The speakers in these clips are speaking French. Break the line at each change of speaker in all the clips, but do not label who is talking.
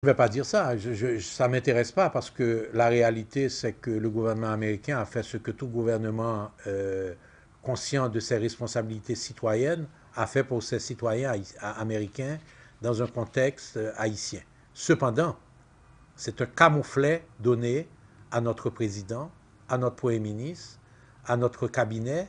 Je ne vais pas dire ça, ça ne m'intéresse pas parce que la réalité, c'est que le gouvernement américain a fait ce que tout gouvernement conscient de ses responsabilités citoyennes a fait pour ses citoyens américains dans un contexte haïtien. Cependant, c'est un camouflet donné à notre président, à notre premier ministre, à notre cabinet,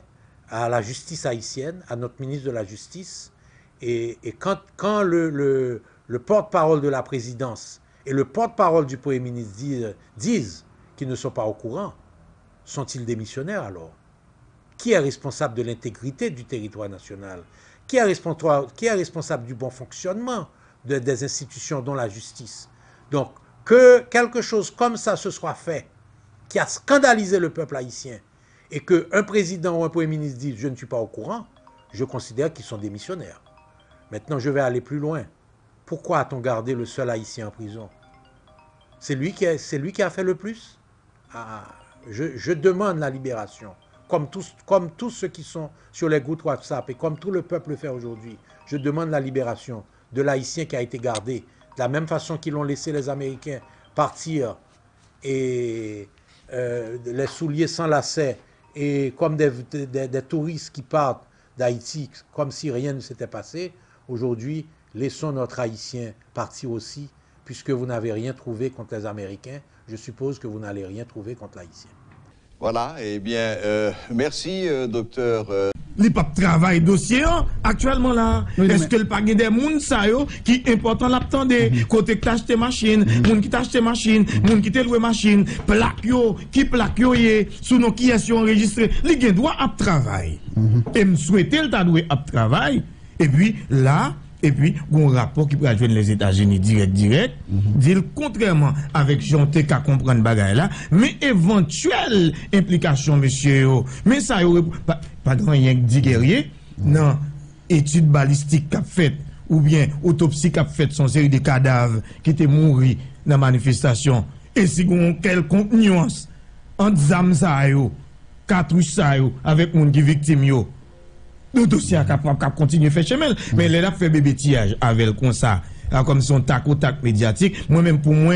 à la justice haïtienne, à notre ministre de la Justice. Et quand le porte-parole de la présidence et le porte-parole du Premier ministre disent qu'ils ne sont pas au courant, sont-ils démissionnaires alors? Qui est responsable de l'intégrité du territoire national? Qui est responsable du bon fonctionnement des institutions, dont la justice? Donc, que quelque chose comme ça se soit fait, qui a scandalisé le peuple haïtien, et qu'un président ou un Premier ministre dise « je ne suis pas au courant », je considère qu'ils sont démissionnaires. Maintenant, je vais aller plus loin. Pourquoi a-t-on gardé le seul Haïtien en prison? C'est lui qui a fait le plus? Je demande la libération. Comme tous ceux qui sont sur les groupes WhatsApp et comme tout le peuple le fait aujourd'hui, je demande la libération de l'Haïtien qui a été gardé. De la même façon qu'ils ont laissé les Américains partir et les souliers sans lacets et comme des touristes qui partent d'Haïti comme si rien ne s'était passé. Aujourd'hui, laissons notre Haïtien partir aussi, puisque vous n'avez rien trouvé contre les Américains. Je suppose que vous n'allez rien trouver contre l'Haïtien.
Voilà, eh bien, merci, docteur.
Il pas travail dossier actuellement là. Est-ce que le pas des moun sa yo qui important l'attendre côté que t'achète machine, moun qui t'achète machine, moun qui te loué machine, plaque yo, qui plaque yo sous nos qui est enregistré, li gen droit à travail. Et me souhaiter le ta doué à travail et puis là et puis, un rapport qui pourrait joindre les États-Unis direct, dit contrairement avec Jonté qu'à comprendre bagaille là, mais éventuelle implication, monsieur, mais ça, pas de rien dit guerrier, non, étude balistique qu'a fait, ou bien autopsie qu'a fait son série de cadavres qui étaient morts dans la manifestation, et si on quelconque nuance entre zam sa yo, cartouche sa yo, avec moun qui victime yo, le dossier a continué à faire chemin. Mais elle a fait bébé tillage avec comme ça, comme son tac au tac médiatique. Moi-même, pour moi,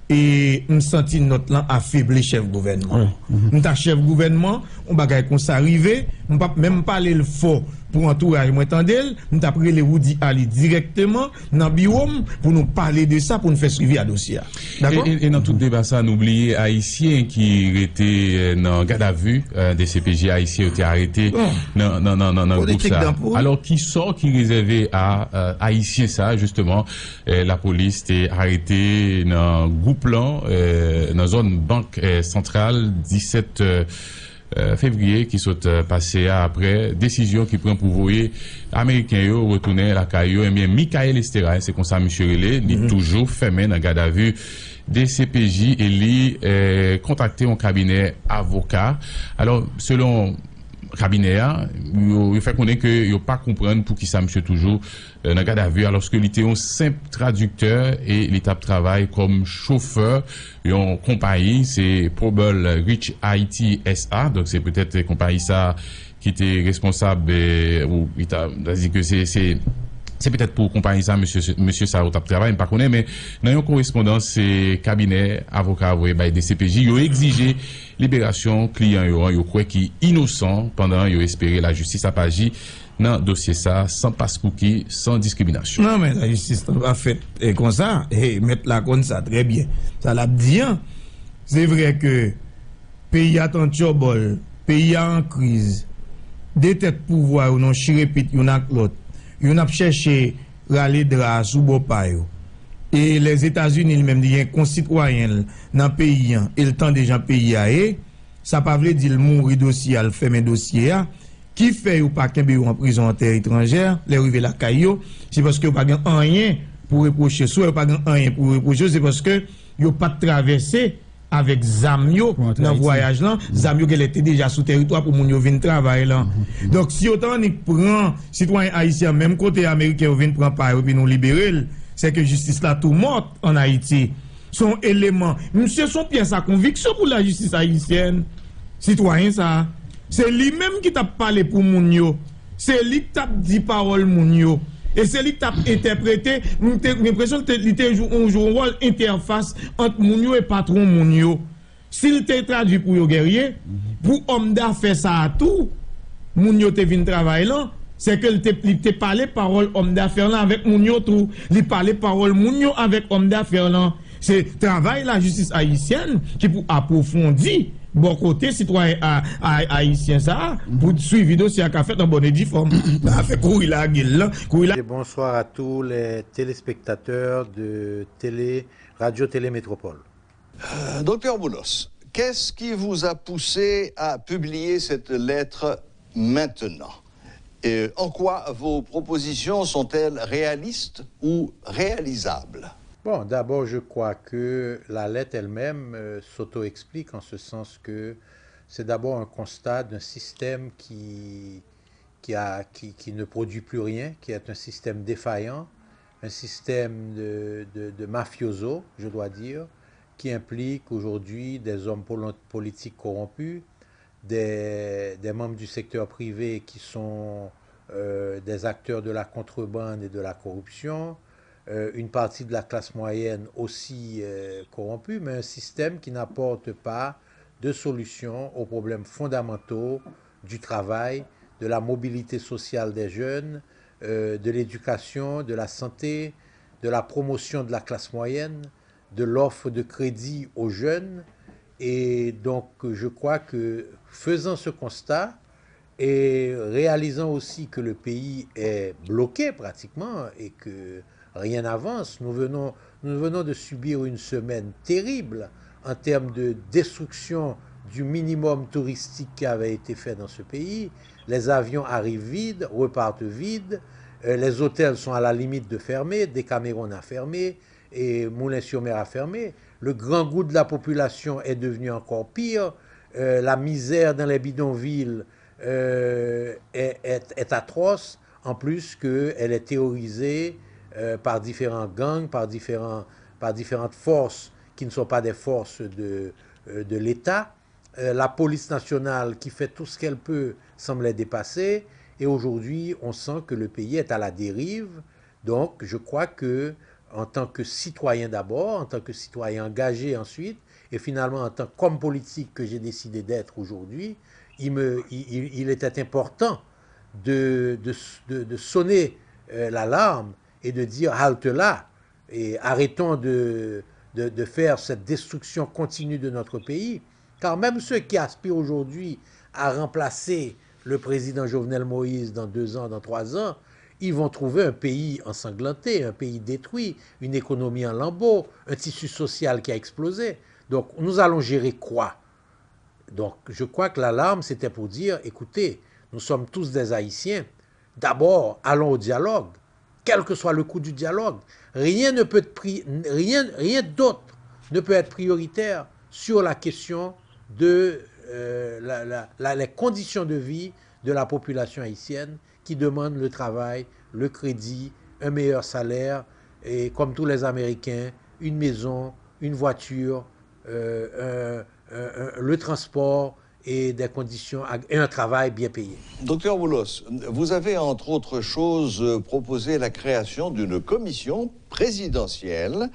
et on sentit notre lan affaibli chef gouvernement. On ta chef gouvernement, on bagaille comme ça arrivé, on pas même parler le fort pour entourage moi tandel, on t'a pris les Woody Ali directement dans bureau pour nous parler de ça pour nous faire suivi à dossier. D'accord?
Et dans tout débat ça, n'oubliez haïtien qui était dans garde à vue des CPJ haïtiens étaient arrêtés dans groupe ça. Alors qui sort qui réservé à haïtien ça justement la police était arrêté dans groupe plan dans zone banque centrale 17 février qui sont passé après décision qui prend pour voyer américain yo retourner à la caillou et bien Michael Estera c'est comme ça monsieur Relé il toujours fermé dans garde à vue des CPJ et lui contacté un cabinet avocat. Alors selon cabinet il fait connaître que il pas comprendre pour qui ça monsieur toujours dans garde à vue alors que il était un simple traducteur et l'étape travail comme chauffeur une compagnie c'est Probable Rich Haiti SA donc c'est peut-être une compagnie ça qui était responsable ou il t'a dit que c'est peut-être pour compagnie ça monsieur ça au travail me pas connaît mais dans une correspondance c'est cabinet avocat des CPJ ils ont exigé libération client yo croit qui innocent pendant yo espérer la justice a pas agi dans dossier ça sans passe-cookie sans discrimination.
Non mais la justice a fait comme ça et mettre la comme ça très bien. Ça l'a dit c'est vrai que pays a tant chobol, pays en crise, des têtes pouvoir ou non chirépite yon ak l'autre. Yon a cherché râler dra sous beau payo. Et les États-Unis même dit un concitoyen dans pays et le temps des gens pays a ça pas veut dire mourir dossier al fermer dossier a qui fait ou pas kembe en prison en terre étrangère les river la caillou c'est parce que pas rien pour reprocher soit pas rien pour reprocher c'est parce que yo pas traversé avec Zamio dans voyage là Zamio qu'elle était déjà sous territoire pour moun yo vinn travailler là donc si autant ni prend citoyen haïtien même côté américain vinn prend part et puis nous libérer c'est que justice là tout morte en Haïti son élément monsieur son pièce à conviction pour la justice haïtienne citoyen ça c'est lui même qui t'a parlé pour moun yo c'est lui qui t'a dit parole moun yo Et c'est lui qui a interprété, j'ai l'impression qu'il joue un rôle interface entre Mounio et patron Mounio. S'il te traduit pour le guerrier, pour homme d'affaires ça à tout, Mounio te vient travailler là, c'est que il te parlé parole homme d'affaires là avec Mounio tout, il parlait parole Mounio avec homme d'affaires là. C'est travail la justice haïtienne qui pour approfondir bon côté citoyen haïtien ça pour suivre vidéo si a fait en bonne et due forme. Ça fait courir la gueule là,
Bonsoir à tous les téléspectateurs de Radio Télé Métropole.
Docteur Boulos, qu'est-ce qui vous a poussé à publier cette lettre maintenant? Et en quoi vos propositions sont-elles réalistes ou réalisables?
Bon, d'abord, je crois que la lettre elle-même s'auto-explique en ce sens que c'est d'abord un constat d'un système qui ne produit plus rien, qui est un système défaillant, un système de mafioso, je dois dire, qui implique aujourd'hui des hommes politiques corrompus, des membres du secteur privé qui sont des acteurs de la contrebande et de la corruption, une partie de la classe moyenne aussi corrompue, mais un système qui n'apporte pas de solution aux problèmes fondamentaux du travail, de la mobilité sociale des jeunes, de l'éducation, de la santé, de la promotion de la classe moyenne, de l'offre de crédit aux jeunes. Et donc, je crois que faisant ce constat et réalisant aussi que le pays est bloqué pratiquement et que rien n'avance, nous venons de subir une semaine terrible en termes de destruction du minimum touristique qui avait été fait dans ce pays. Les avions arrivent vides, repartent vides, les hôtels sont à la limite de fermer, Décameron a fermé et Moulins-sur-Mer a fermé. Le grand goût de la population est devenu encore pire. La misère dans les bidonvilles est atroce, en plus qu'elle est terrorisée par différents gangs, par différentes forces qui ne sont pas des forces de l'État. La police nationale qui fait tout ce qu'elle peut semble être dépassée. Et aujourd'hui, on sent que le pays est à la dérive. Donc, je crois que en tant que citoyen d'abord, en tant que citoyen engagé ensuite, et finalement en tant qu'homme politique que j'ai décidé d'être aujourd'hui, il était important de sonner l'alarme et de dire halte là, et arrêtons de faire cette destruction continue de notre pays, car même ceux qui aspirent aujourd'hui à remplacer le président Jovenel Moïse dans 2 ans, dans 3 ans, ils vont trouver un pays ensanglanté, un pays détruit, une économie en lambeaux, un tissu social qui a explosé. Donc, nous allons gérer quoi? Donc, je crois que l'alarme, c'était pour dire, écoutez, nous sommes tous des Haïtiens. D'abord, allons au dialogue, quel que soit le coût du dialogue. Rien d'autre ne peut être prioritaire sur la question de les conditions de vie de la population haïtienne qui demande le travail, le crédit, un meilleur salaire, et comme tous les Américains, une maison, une voiture, le transport et des conditions et un travail bien payé.
Docteur Boulos, vous avez entre autres choses proposé la création d'une commission présidentielle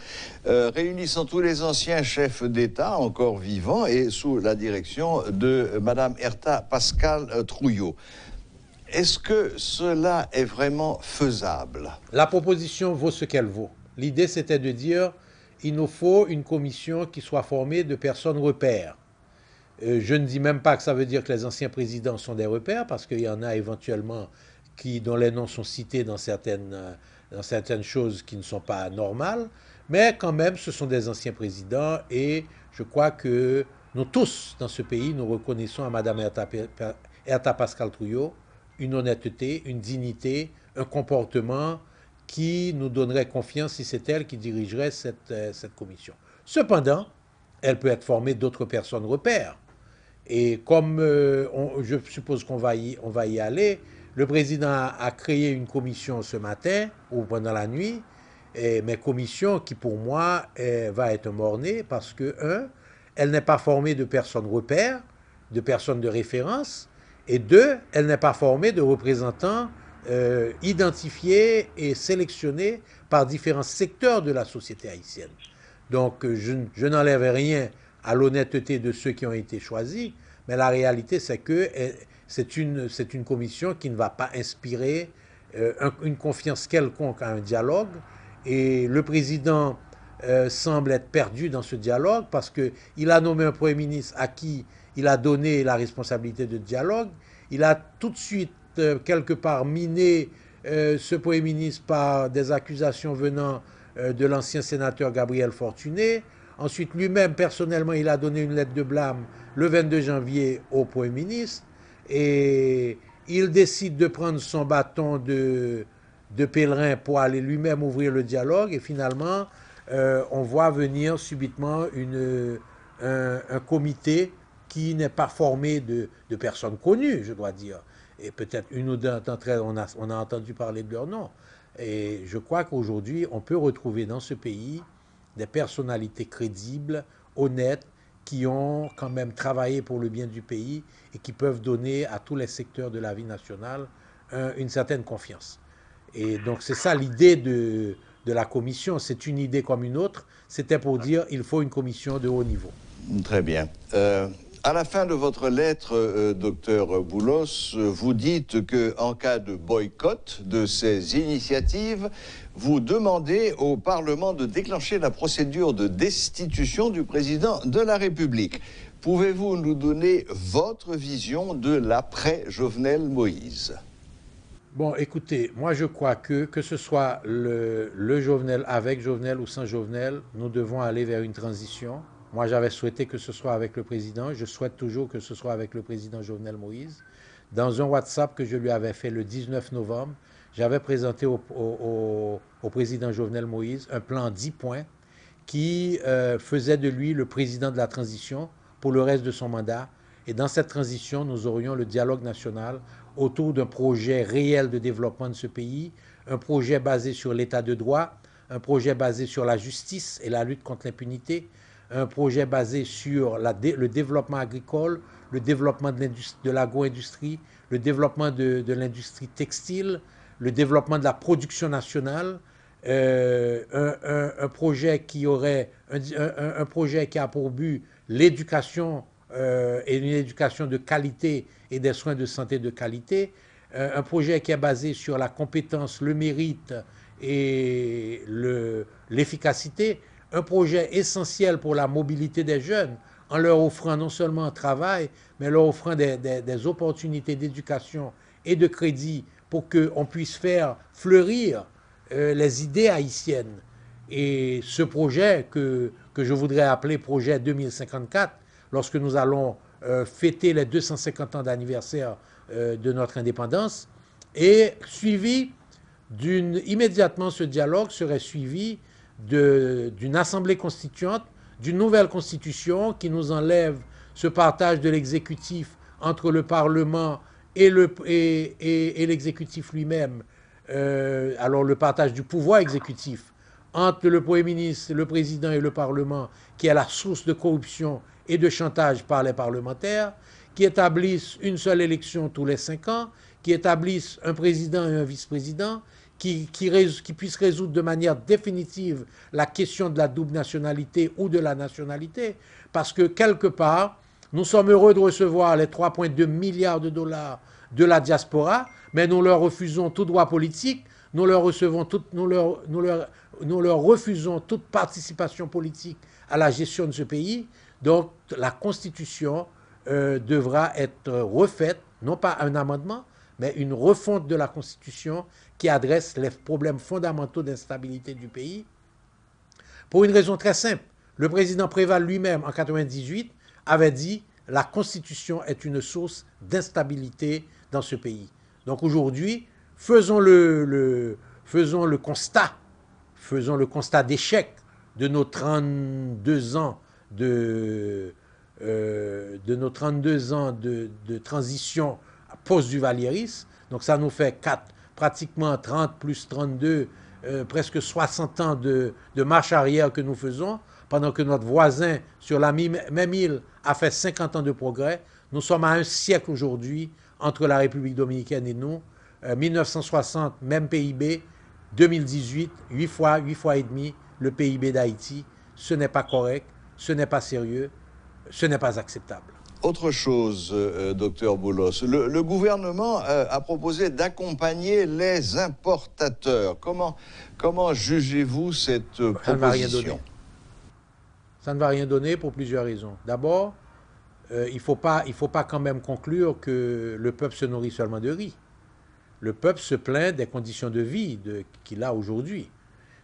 réunissant tous les anciens chefs d'État encore vivants et sous la direction de Madame Herta Pascal-Trouillot. Est-ce que cela est vraiment faisable?
La proposition vaut ce qu'elle vaut. L'idée, c'était de dire il nous faut une commission qui soit formée de personnes repères. Je ne dis même pas que ça veut dire que les anciens présidents sont des repères, parce qu'il y en a éventuellement dont les noms sont cités dans certaines choses qui ne sont pas normales, mais quand même, ce sont des anciens présidents, et je crois que nous tous, dans ce pays, nous reconnaissons à Mme Herta Pascal-Trouillot une honnêteté, une dignité, un comportement qui nous donnerait confiance si c'est elle qui dirigerait cette commission. Cependant, elle peut être formée d'autres personnes repères. Et comme je suppose qu'on va y aller, le président a créé une commission ce matin ou pendant la nuit, mais commission qui pour moi va être mort-née parce que, elle n'est pas formée de personnes repères, de personnes de référence, et 2, elle n'est pas formée de représentants identifiés et sélectionnés par différents secteurs de la société haïtienne. Donc je n'enlève rien à l'honnêteté de ceux qui ont été choisis, mais la réalité c'est que c'est une commission qui ne va pas inspirer une confiance quelconque à un dialogue, et le président semble être perdu dans ce dialogue parce qu'il a nommé un Premier ministre à qui il a donné la responsabilité de dialogue. Il a tout de suite quelque part miné ce Premier ministre par des accusations venant de l'ancien sénateur Gabriel Fortuné. Ensuite, lui-même, personnellement, il a donné une lettre de blâme le 22 janvier au Premier ministre, et il décide de prendre son bâton de pèlerin pour aller lui-même ouvrir le dialogue, et finalement, on voit venir subitement un comité qui n'est pas formé de personnes connues, je dois dire. Et peut-être une ou deux d'entre elles, on a entendu parler de leur nom. Et je crois qu'aujourd'hui, on peut retrouver dans ce pays des personnalités crédibles, honnêtes, qui ont quand même travaillé pour le bien du pays et qui peuvent donner à tous les secteurs de la vie nationale une certaine confiance. Et donc c'est ça l'idée de la commission. C'est une idée comme une autre. C'était pour dire qu'il faut une commission de haut niveau.
Très bien. À la fin de votre lettre, docteur Boulos, vous dites qu'en cas de boycott de ces initiatives, vous demandez au Parlement de déclencher la procédure de destitution du président de la République. Pouvez-vous nous donner votre vision de l'après-Jovenel Moïse?
Bon, écoutez, moi je crois que ce soit le Jovenel avec Jovenel ou sans Jovenel, nous devons aller vers une transition. Moi, j'avais souhaité que ce soit avec le président. Je souhaite toujours que ce soit avec le président Jovenel Moïse. Dans un WhatsApp que je lui avais fait le 19 novembre, j'avais présenté au président Jovenel Moïse un plan 10 points qui faisait de lui le président de la transition pour le reste de son mandat. Et dans cette transition, nous aurions le dialogue national autour d'un projet réel de développement de ce pays, un projet basé sur l'état de droit, un projet basé sur la justice et la lutte contre l'impunité, un projet basé sur le développement agricole, le développement de l'agro-industrie, le développement de l'industrie textile, le développement de la production nationale, un projet qui a pour but l'éducation et une éducation de qualité et des soins de santé de qualité, un projet qui est basé sur la compétence, le mérite et l'efficacité, un projet essentiel pour la mobilité des jeunes, en leur offrant non seulement un travail, mais leur offrant des opportunités d'éducation et de crédit pour qu'on puisse faire fleurir les idées haïtiennes. Et ce projet que je voudrais appeler projet 2054, lorsque nous allons fêter les 250 ans d'anniversaire de notre indépendance, est suivi immédiatement ce dialogue serait suivi d'une assemblée constituante, d'une nouvelle constitution qui nous enlève ce partage de l'exécutif entre le Parlement et l'exécutif lui-même, alors le partage du pouvoir exécutif entre le Premier ministre, le Président et le Parlement, qui est la source de corruption et de chantage par les parlementaires, qui établissent une seule élection tous les 5 ans, qui établissent un président et un vice-président, qui puisse résoudre de manière définitive la question de la double nationalité ou de la nationalité, parce que quelque part, nous sommes heureux de recevoir les 3,2 milliards de dollars de la diaspora, mais nous leur refusons tout droit politique, nous leur refusons toute participation politique à la gestion de ce pays. Donc la Constitution devra être refaite, non pas un amendement, mais une refonte de la Constitution qui adresse les problèmes fondamentaux d'instabilité du pays. Pour une raison très simple, le président Préval lui-même, en 1998, avait dit « la Constitution est une source d'instabilité dans ce pays ». Donc aujourd'hui, faisons le constat d'échec de nos 32 ans de transition post-Duvaliéris. Donc ça nous fait pratiquement 30 plus 32, presque 60 ans de marche arrière que nous faisons, pendant que notre voisin sur la même île a fait 50 ans de progrès. Nous sommes à un siècle aujourd'hui entre la République dominicaine et nous. 1960, même PIB. 2018, 8 fois et demi le PIB d'Haïti. Ce n'est pas correct, ce n'est pas sérieux, ce n'est pas acceptable.
Autre chose, docteur Boulos, le gouvernement a proposé d'accompagner les importateurs. Comment jugez-vous cette proposition?
Ça ne va rien donner. Ça ne va rien donner pour plusieurs raisons. D'abord, il ne faut pas quand même conclure que le peuple se nourrit seulement de riz. Le peuple se plaint des conditions de vie qu'il a aujourd'hui.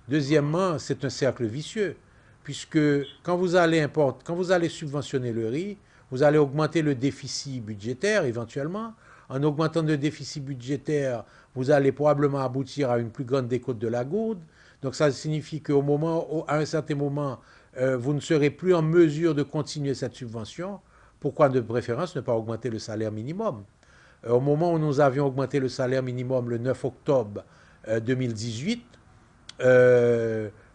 Deuxièmement, c'est un cercle vicieux, puisque quand vous allez subventionner le riz, vous allez augmenter le déficit budgétaire éventuellement. En augmentant le déficit budgétaire, vous allez probablement aboutir à une plus grande décote de la gourde. Donc ça signifie qu'à un certain moment, vous ne serez plus en mesure de continuer cette subvention. Pourquoi de préférence ne pas augmenter le salaire minimum? Au moment où nous avions augmenté le salaire minimum le 9 octobre 2018,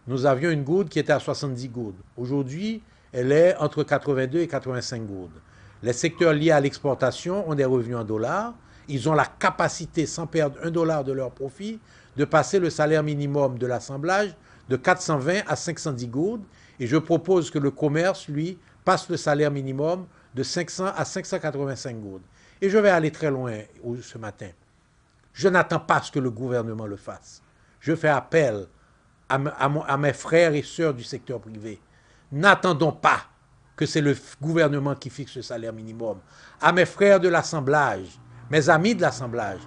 nous avions une gourde qui était à 70 gourdes. Aujourd'hui, elle est entre 82 et 85 gourdes. Les secteurs liés à l'exportation ont des revenus en dollars. Ils ont la capacité, sans perdre $1 de leur profit, de passer le salaire minimum de l'assemblage de 420 à 510 gourdes. Et je propose que le commerce, lui, passe le salaire minimum de 500 à 585 gourdes. Et je vais aller très loin ce matin. Je n'attends pas à ce que le gouvernement le fasse. Je fais appel à mes frères et sœurs du secteur privé. N'attendons pas que c'est le gouvernement qui fixe le salaire minimum. À mes frères de l'assemblage, mes amis de l'assemblage,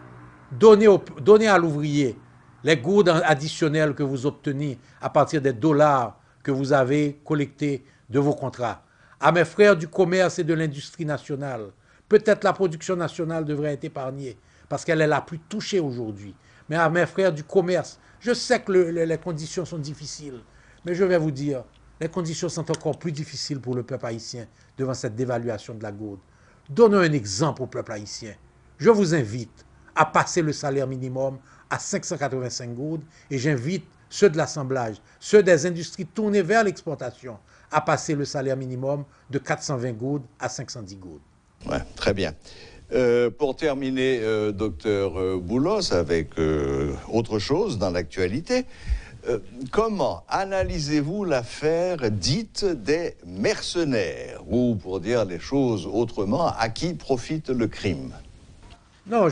donnez à l'ouvrier les gourdes additionnelles que vous obtenez à partir des dollars que vous avez collectés de vos contrats. À mes frères du commerce et de l'industrie nationale, peut-être la production nationale devrait être épargnée parce qu'elle est la plus touchée aujourd'hui. Mais à mes frères du commerce, je sais que les conditions sont difficiles, mais je vais vous dire, les conditions sont encore plus difficiles pour le peuple haïtien devant cette dévaluation de la gourde. Donnons un exemple au peuple haïtien. Je vous invite à passer le salaire minimum à 585 gourdes et j'invite ceux de l'assemblage, ceux des industries tournées vers l'exportation à passer le salaire minimum de 420 gourdes à 510 gourdes.
Ouais, très bien. Pour terminer, docteur Boulos, avec autre chose dans l'actualité, comment analysez-vous l'affaire dite des mercenaires, ou pour dire les choses autrement, à qui profite le crime?
Non,